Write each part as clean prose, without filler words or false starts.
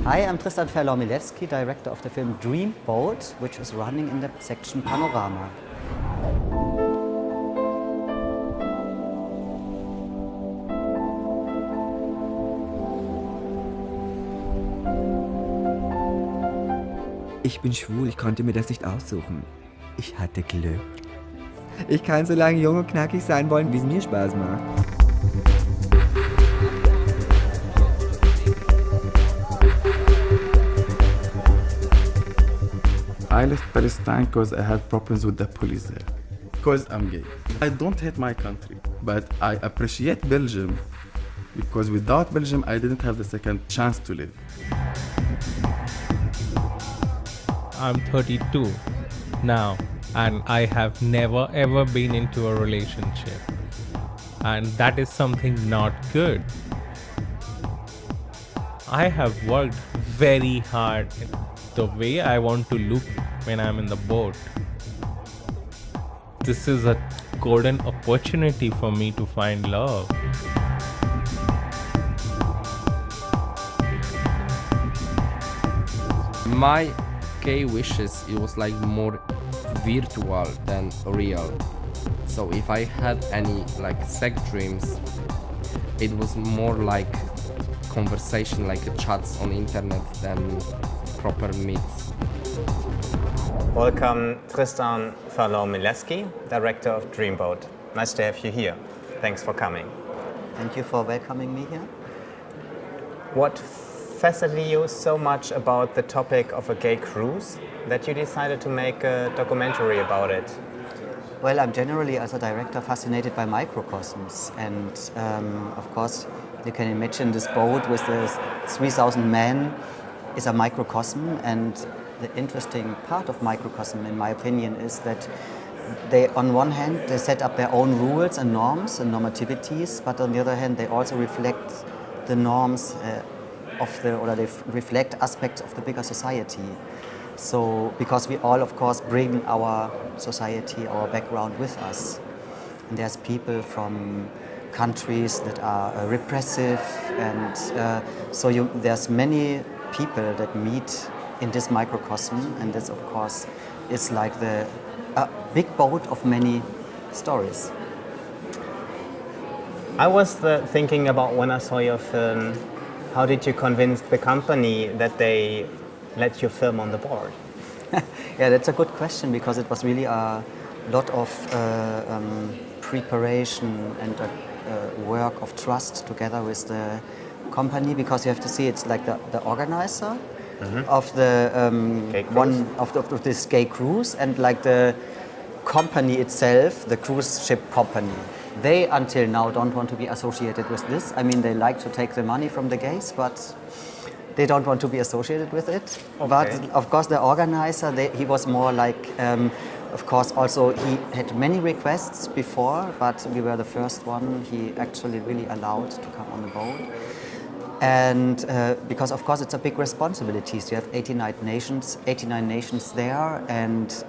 Hi, I'm Tristan Ferland Milewski, director of the film DREAMBOAT, which is running in the section Panorama. Ich bin schwul, ich konnte mir das nicht aussuchen. Ich hatte Glück. Ich kann so lange jung und knackig sein wollen, wie es mir Spaß macht. I left Palestine because I had problems with the police there. Because I'm gay. I don't hate my country, but I appreciate Belgium because without Belgium I didn't have the second chance to live. I'm 32 now and I have never ever been into a relationship, and that is something not good. I have worked very hard the way I want to look when I'm in the boat. This is a golden opportunity for me to find love. My gay wishes, it was like more virtual than real. So if I had any like sex dreams, it was more like conversation, like chats on internet than proper meets. Welcome, Tristan Ferland Milewski, director of DREAMBOAT. Nice to have you here. Thanks for coming. Thank you for welcoming me here. What fascinated you so much about the topic of a gay cruise that you decided to make a documentary about it? Well, I'm generally, as a director, fascinated by microcosms. And of course, you can imagine this boat with the 3,000 men is a microcosm. And the interesting part of microcosm, in my opinion, is that they, on one hand, they set up their own rules and norms and normativities, but on the other hand, they also reflect the norms or they reflect aspects of the bigger society. So, because we all, of course, bring our society, our background with us. And there's people from countries that are repressive, and there's many people that meet in this microcosm, and this, of course, is like the big boat of many stories. I was thinking about when I saw your film, how did you convince the company that they let you film on the board? Yeah, that's a good question, because it was really a lot of preparation and work of trust together with the company, because you have to see it's like the organizer of the of this gay cruise, and like the company itself, the cruise ship company. They until now don't want to be associated with this. I mean, they like to take the money from the gays, but they don't want to be associated with it. Okay. But of course, the organizer, he was more like, of course, also he had many requests before, but we were the first one he actually really allowed to come on the boat. And because of course it's a big responsibility. So you have 89 nations there, and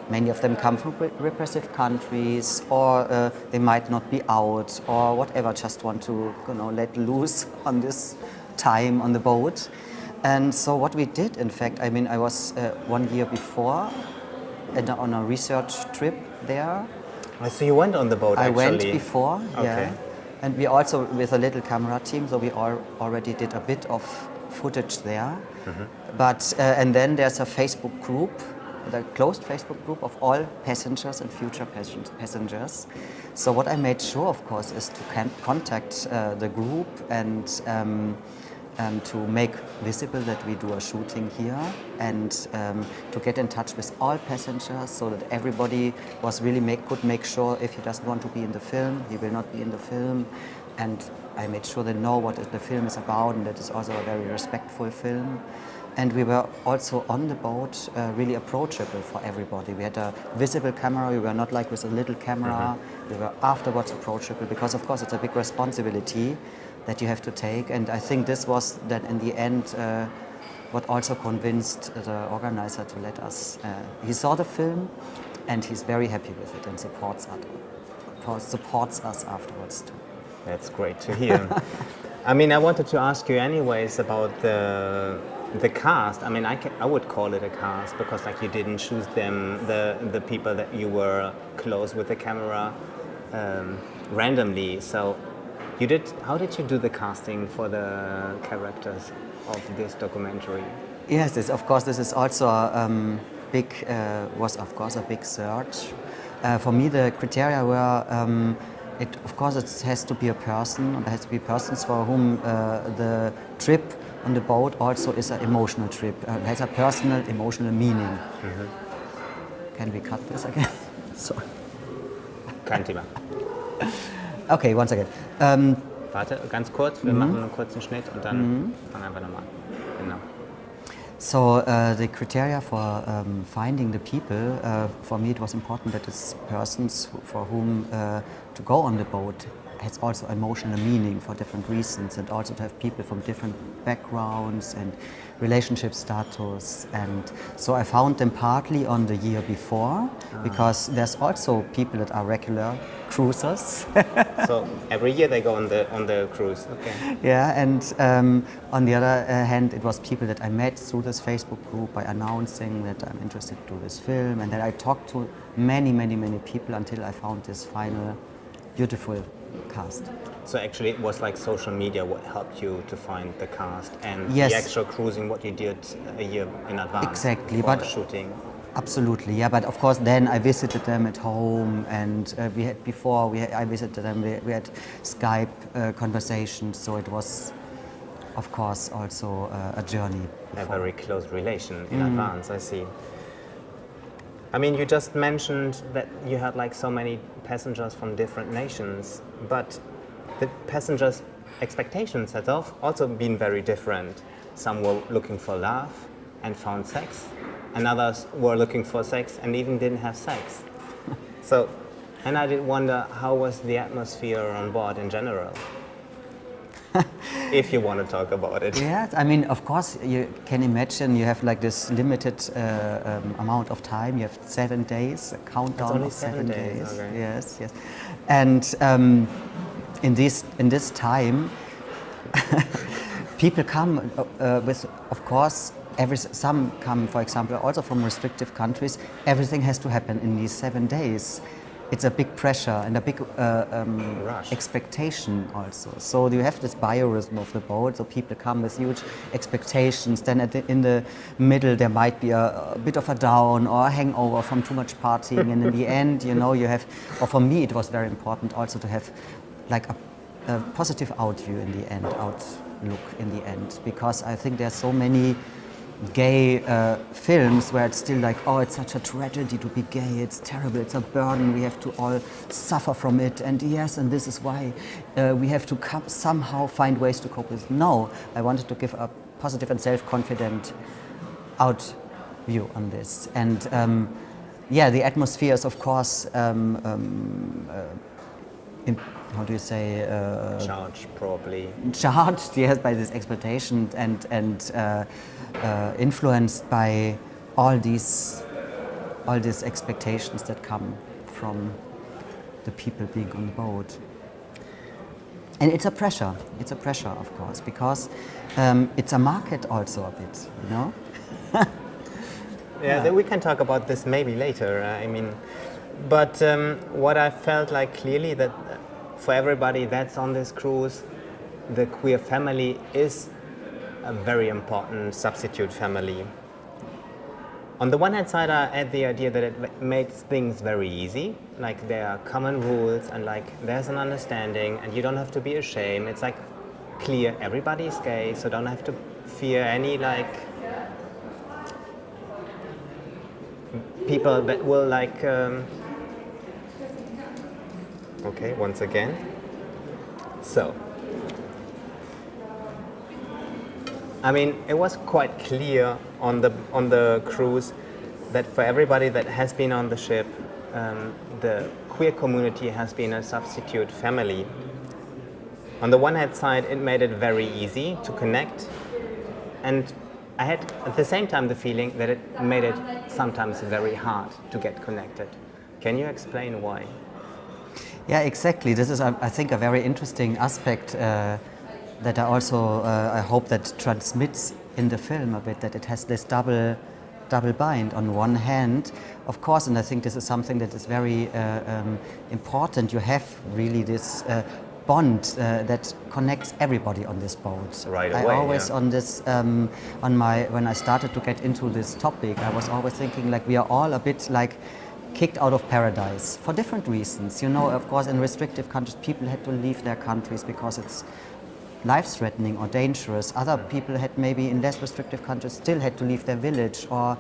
many of them come from repressive countries, or they might not be out, or whatever, just want to let loose on this time on the boat. And so what we did, in fact, I mean, I was 1 year before on a research trip there. So you went on the boat, actually? I went before, okay. Yeah. And we also, with a little camera team, so we already did a bit of footage there. Mm-hmm. But, and then there's a Facebook group, the closed Facebook group of all passengers and future passengers. So what I made sure, of course, is to contact the group and to make visible that we do a shooting here, and to get in touch with all passengers, so that everybody was really could make sure if he doesn't want to be in the film, he will not be in the film. And I made sure they know what the film is about, and that is also a very respectful film. And we were also on the boat really approachable for everybody. We had a visible camera, we were not like with a little camera. Mm-hmm. We were afterwards approachable, because of course it's a big responsibility that you have to take. And I think this was then in the end what also convinced the organizer to let us. He saw the film and he's very happy with it and supports us afterwards too. That's great to hear. I mean, I wanted to ask you anyways about the cast. I mean, I would call it a cast because like you didn't choose them, the people that you were close with the camera randomly. So you did. How did you do the casting for the characters of this documentary? Yes, of course, this is also was of course a big search. For me, the criteria were, of course, it has to be a person, and there has to be persons for whom the trip on the boat also is an emotional trip. It has a personal, emotional meaning. Can we cut this again? Sorry. Kein Thema. Okay, once again. Warte, ganz kurz, wir machen einen kurzen Schnitt und dann fangen einfach nochmal an. Genau. So the criteria for finding the people, for me it was important that it's persons for whom to go on the boat has also emotional meaning for different reasons, and also to have people from different backgrounds and relationship status. And so I found them partly on the year before, because there's also people that are regular cruisers. So every year they go on the cruise. Okay. Yeah, and on the other hand, it was people that I met through this Facebook group by announcing that I'm interested to do this film, and then I talked to many people until I found this final beautiful cast. So actually it was like social media what helped you to find the cast, and Yes. the actual cruising what you did a year in advance. Exactly, before but shooting. Absolutely, yeah. But of course, then I visited them at home, and I visited them. We had Skype conversations, so it was, of course, also a journey. A very close relation in advance. I see. I mean, you just mentioned that you had like so many passengers from different nations, but the passengers' expectations had also been very different. Some were looking for love and found sex, and others were looking for sex and even didn't have sex. So, and I did wonder, how was the atmosphere on board in general? If you want to talk about it. Yeah, I mean, of course, you can imagine you have like this limited amount of time. You have 7 days, a countdown only of 7 days. Okay. Yes. And in this time, people come with, of course, some come, for example, also from restrictive countries. Everything has to happen in these 7 days. It's a big pressure and a big Rush. expectation also. So you have this biorhythm of the boat, so people come with huge expectations. Then in the middle there might be a bit of a down or a hangover from too much partying, and in the end, you have, or for me it was very important also to have like a positive outlook in the end, because I think there's so many gay films where it's still like, oh, it's such a tragedy to be gay, it's terrible, it's a burden, we have to all suffer from it, and yes, and this is why we have to somehow find ways to cope with it. No, I wanted to give a positive and self-confident out view on this. And the atmosphere is, of course, how do you say? Charged, probably. Charged, yes, by this expectation and influenced by all these expectations that come from the people being on the boat. And it's a pressure, of course, because it's a market also a bit, Yeah, we can talk about this maybe later. But what I felt like clearly that for everybody that's on this cruise, the queer family is a very important substitute family. On the one hand side, I had the idea that it makes things very easy, like there are common rules and like there's an understanding and you don't have to be ashamed. It's like clear, everybody is gay, so don't have to fear any like people that will like okay, once again. So, I mean, it was quite clear on the cruise that for everybody that has been on the ship, the queer community has been a substitute family. On the one hand side, it made it very easy to connect, and I had at the same time the feeling that it made it sometimes very hard to get connected. Can you explain why? Yeah, exactly. This is, I think, a very interesting aspect that I also I hope that transmits in the film a bit, that it has this double bind. On one hand, of course, and I think this is something that is very important, you have really this bond that connects everybody on this boat. Right I away, always yeah. on this when I started to get into this topic, I was always thinking like we are all a bit like kicked out of paradise for different reasons. You know, of course, in restrictive countries, people had to leave their countries because it's life-threatening or dangerous. Other people had maybe in less restrictive countries still had to leave their village or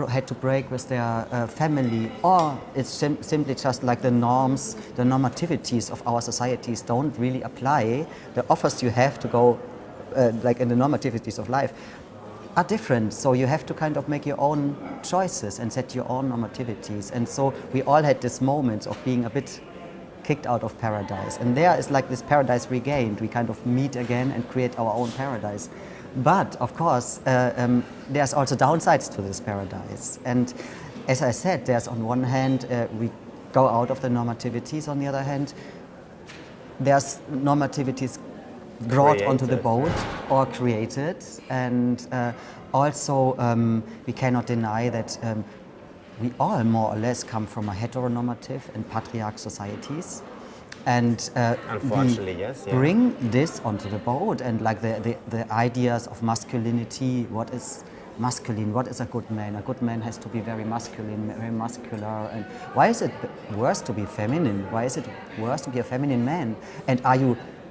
had to break with their family, or it's simply just like the norms, the normativities of our societies don't really apply. The offers you have to go, like in the normativities of life, are different. So you have to kind of make your own choices and set your own normativities. And so we all had this moment of being a bit kicked out of paradise. And there is like this paradise regained. We kind of meet again and create our own paradise. But of course, there's also downsides to this paradise. And as I said, there's on one hand, we go out of the normativities. On the other hand, there's normativities brought onto the boat or created. And also, we cannot deny that we all more or less come from a heteronormative and patriarch societies. And Unfortunately, we yes, yeah. bring this onto the boat, and like the ideas of masculinity, what is masculine, what is a good man? A good man has to be very masculine, very muscular. And why is it worse to be feminine? Why is it worse to be a feminine man? And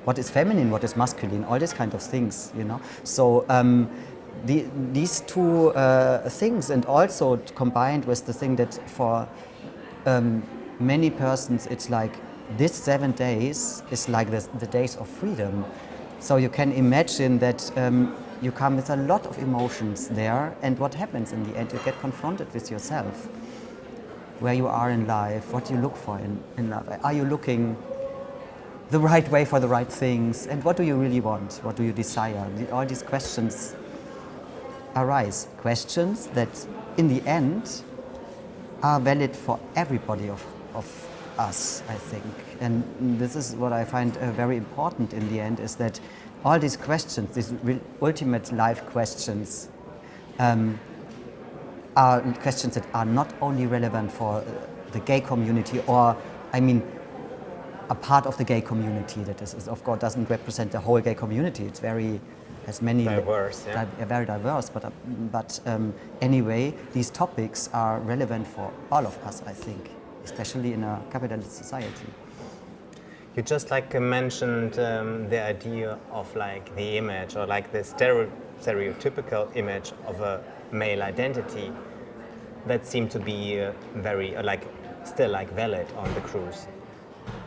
what is feminine, what is masculine? All these kind of things, you know. So these two things, and also combined with the thing that for many persons it's like this 7 days is like the days of freedom. So you can imagine that you come with a lot of emotions there, and what happens in the end, you get confronted with yourself, where you are in life, what you look for in life. Are you looking the right way for the right things, and what do you really want? What do you desire? All these questions arise, questions that in the end are valid for everybody of us, I think. And this is what I find very important in the end, is that all these questions, these ultimate life questions, are questions that are not only relevant for the gay community, or, I mean, a part of the gay community that is of course doesn't represent the whole gay community. It's has many diverse, yeah. Very diverse. But anyway, these topics are relevant for all of us, I think, especially in a capitalist society. You just like mentioned the idea of like the image, or like the stereotypical image of a male identity that seemed to be very still like valid on the cruise.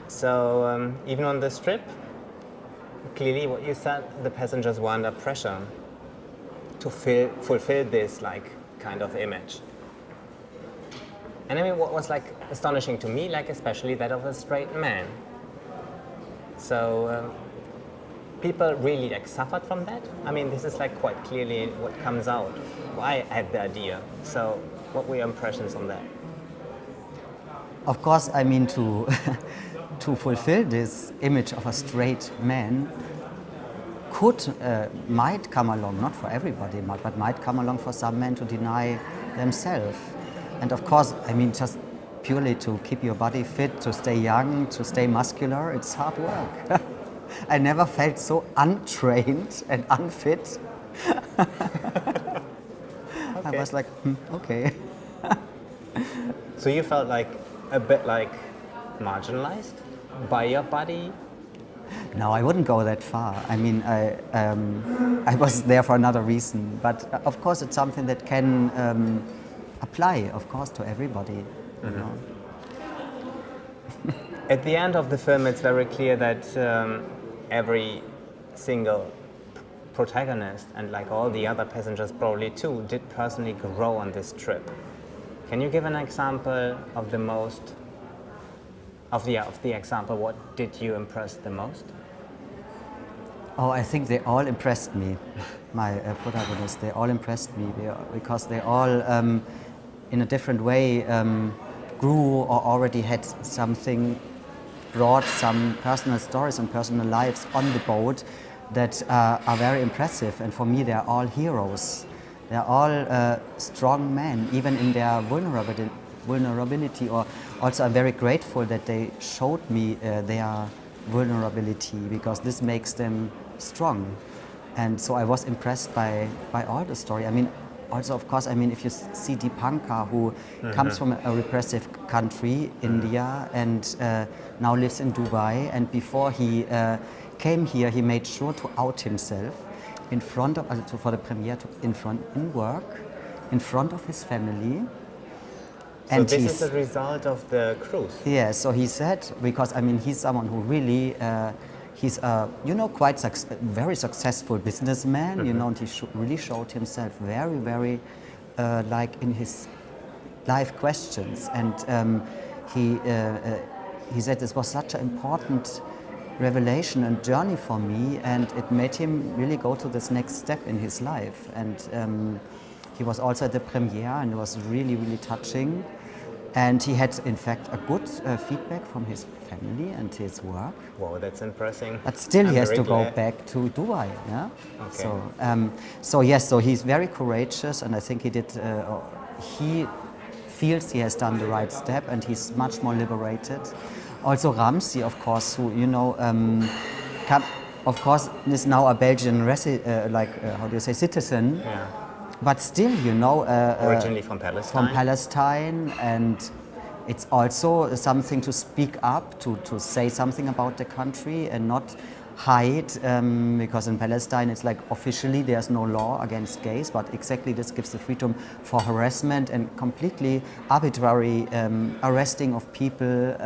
So even on this trip, clearly what you said, the passengers were under pressure to fulfill this like kind of image. And I mean, what was like astonishing to me, like especially that of a straight man. So people really like suffered from that. I mean, this is like quite clearly what comes out. I had the idea. So what were your impressions on that? Of course, I mean, to to fulfill this image of a straight man might come along, not for everybody, but might come along for some men to deny themselves. And of course, I mean, just purely to keep your body fit, to stay young, to stay muscular, it's hard work. I never felt so untrained and unfit. I was like, okay. So you felt like a bit like marginalized by your body? No, I wouldn't go that far. I mean, I was there for another reason. But of course, it's something that can apply, of course, to everybody. You know? At the end of the film, it's very clear that every single protagonist, and like all the other passengers probably too, did personally grow on this trip. Can you give an example of the example? What did you impress the most? Oh, I think they all impressed me. My protagonists, they all impressed me because they all, in a different way, grew or already had something, brought some personal stories and personal lives on the boat that are very impressive, and for me they're all heroes. They're all strong men, even in their vulnerability. Or also I'm very grateful that they showed me their vulnerability, because this makes them strong. And so I was impressed by all the story. I mean, also, of course, I mean, if you see Dipankar, who comes from a repressive country, India, and now lives in Dubai, and before he came here, he made sure to out himself in front of, for the premiere, in work, in front of his family. So and this is the result of the cruise? Yeah, so he said, because I mean, he's someone who really, he's a, quite very successful businessman, and he really showed himself very, very, like in his life questions. And he said this was such an important revelation and journey for me, and it made him really go to this next step in his life. And he was also at the premiere, and it was really, really touching. And he had, in fact, a good feedback from his family and his work. Wow, that's impressive. But still, he has to go back to Dubai. Yeah. Okay. So yes, so he's very courageous, and I think he did. He feels he has done the right step, and he's much more liberated. Also, Ramzi, of course, who of course is now a Belgian citizen. Yeah. But still, originally from Palestine. From Palestine, and it's also something to speak up, to say something about the country and not hide, because in Palestine it's like officially there's no law against gays, but exactly this gives the freedom for harassment and completely arbitrary arresting of people.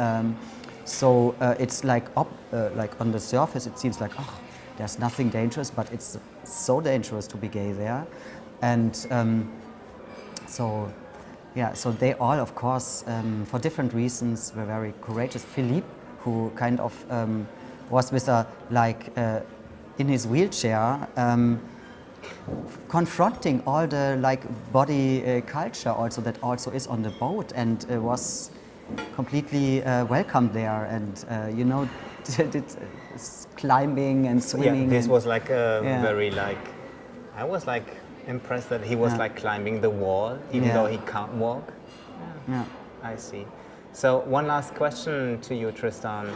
So it's like on the surface it seems like, oh, there's nothing dangerous, but it's so dangerous to be gay there. And so they all, of course, for different reasons, were very courageous. Philippe, who kind of was with in his wheelchair, confronting all the body culture also that also is on the boat, and was completely welcomed there, and did climbing and swimming. Yeah, this was like very I was impressed that he was climbing the wall, even though he can't walk. Yeah. I see. So one last question to you, Tristan.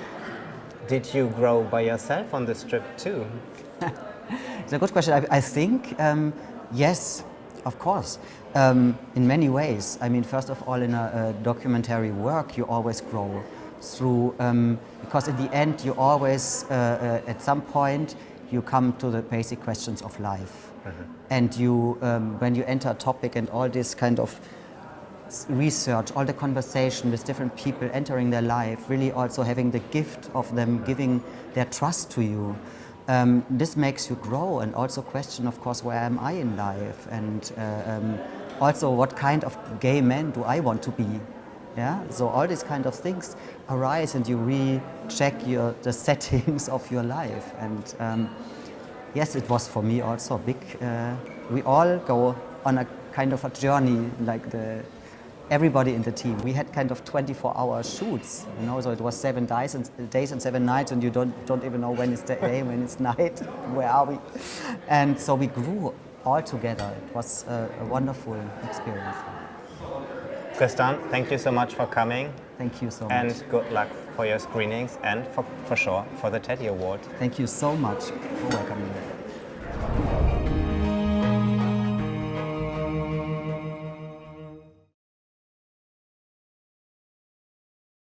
Did you grow by yourself on this trip too? It's a good question. I think yes, of course. In many ways. I mean, first of all, in a documentary work, you always grow through, because in the end, you always, at some point, you come to the basic questions of life. And you, when you enter a topic and all this kind of research, all the conversation with different people entering their life, really also having the gift of them giving their trust to you, this makes you grow, and also question, of course, where am I in life, and also what kind of gay man do I want to be. Yeah, so all these kind of things arise, and you recheck the settings of your life. And yes, it was for me also a big. We all go on a kind of a journey, everybody in the team. We had kind of 24-hour shoots, so it was 7 days and 7 nights, and you don't even know when it's day, when it's night, where are we? And so we grew all together. It was a wonderful experience. Tristan, thank you so much for coming. Thank you so much. And good luck for your screenings, and for sure for the Teddy Award. Thank you so much for welcoming me.